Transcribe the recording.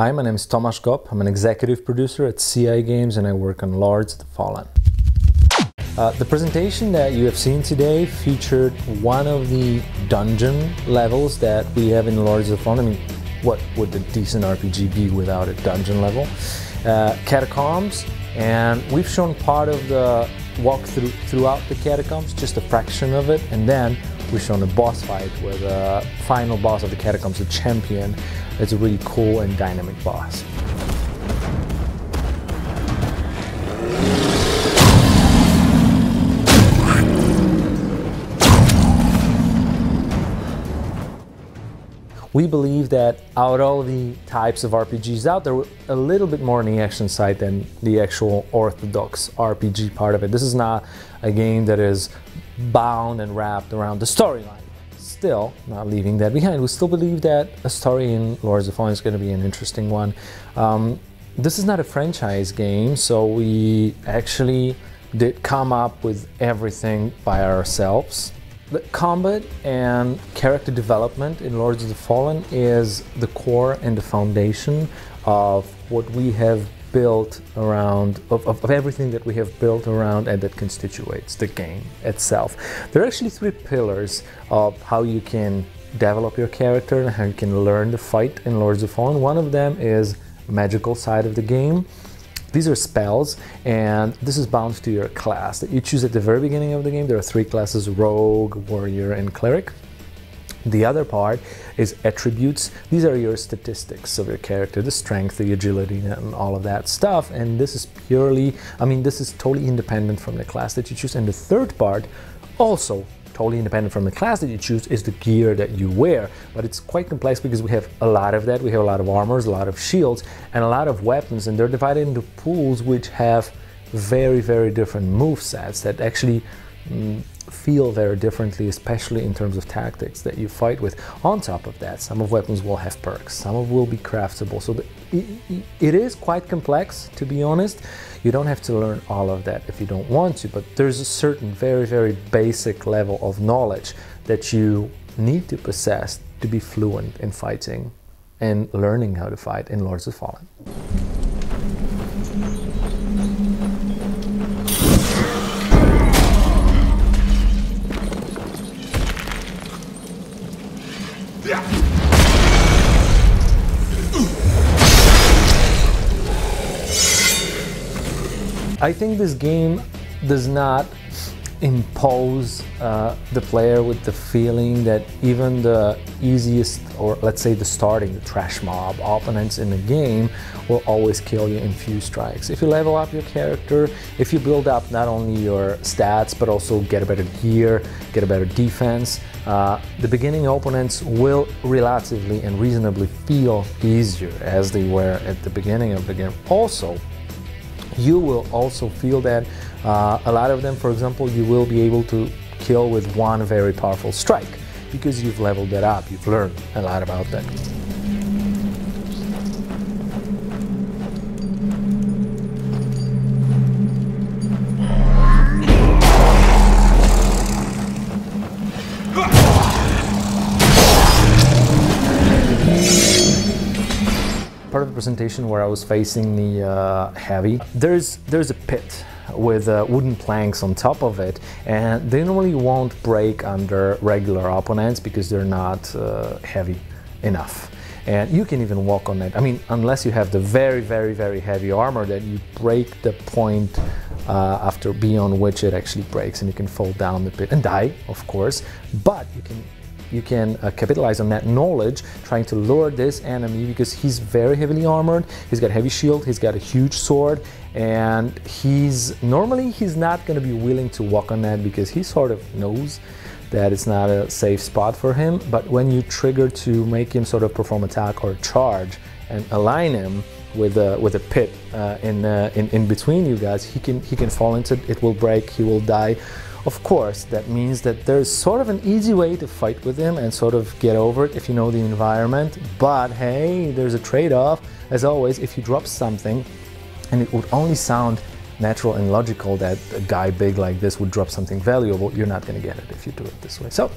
Hi, my name is Tomasz Gop. I'm an executive producer at CI Games and I work on Lords of the Fallen. The presentation that you have seen today featured one of the dungeon levels that we have in Lords of the Fallen. I mean, what would a decent RPG be without a dungeon level? Catacombs, and we've shown part of the walkthrough throughout the catacombs, just a fraction of it, and then we've shown a boss fight where the final boss of the catacombs, the champion, is a really cool and dynamic boss. We believe that out of all the types of RPGs out there, we're a little bit more on the action side than the actual orthodox RPG part of it. This is not a game that is bound and wrapped around the storyline. Still, not leaving that behind, we still believe that a story in Lords of the Fallen is going to be an interesting one. This is not a franchise game, so we actually did come up with everything by ourselves. The combat and character development in Lords of the Fallen is the core and the foundation of what we have built around, of everything that we have built around and that constitutes the game itself. There are actually three pillars of how you can develop your character and how you can learn to fight in Lords of the Fallen. One of them is the magical side of the game. These are spells, and this is bound to your class that you choose at the very beginning of the game. There are three classes: Rogue, Warrior, and Cleric. The other part is attributes. These are your statistics of your character, the strength, the agility, and all of that stuff. And this is purely, this is totally independent from the class that you choose. And the third part, also totally independent from the class that you choose, is the gear that you wear. But it's quite complex because we have a lot of that. We have a lot of armors, a lot of shields, and a lot of weapons, and they're divided into pools which have very, very different move sets that actually feel very differently, especially in terms of tactics that you fight with. On top of that, some of weapons will have perks, some of will be craftable. So it is quite complex, to be honest. You don't have to learn all of that if you don't want to, but there's a certain very, very basic level of knowledge that you need to possess to be fluent in fighting and learning how to fight in Lords of the Fallen. I think this game does not impose the player with the feeling that even the easiest, or let's say the trash mob opponents in the game will always kill you in few strikes. If you level up your character, if you build up not only your stats but also get a better gear, get a better defense, the beginning opponents will relatively and reasonably feel easier as they were at the beginning of the game. Also, you will also feel that a lot of them, for example, you will be able to kill with one very powerful strike because you've leveled that up, you've learned a lot about that. Part of the presentation where I was facing the heavy, there's a pit with wooden planks on top of it, and they normally won't break under regular opponents because they're not heavy enough. And you can even walk on it. Unless you have the very, very, very heavy armor that you break the point after beyond which it actually breaks, and you can fall down the pit and die, of course, but you can capitalize on that knowledge, trying to lure this enemy because he's very heavily armored, he's got a heavy shield, he's got a huge sword, and he's not going to be willing to walk on that because he sort of knows that it's not a safe spot for him. But when you trigger to make him sort of perform attack or charge and align him with a pit in between you guys, he can fall into it, it will break, he will die. Of course, that means that there's sort of an easy way to fight with him and sort of get over it if you know the environment, but hey, there's a trade-off. As always, if you drop something, and it would only sound natural and logical that a guy big like this would drop something valuable, you're not going to get it if you do it this way. So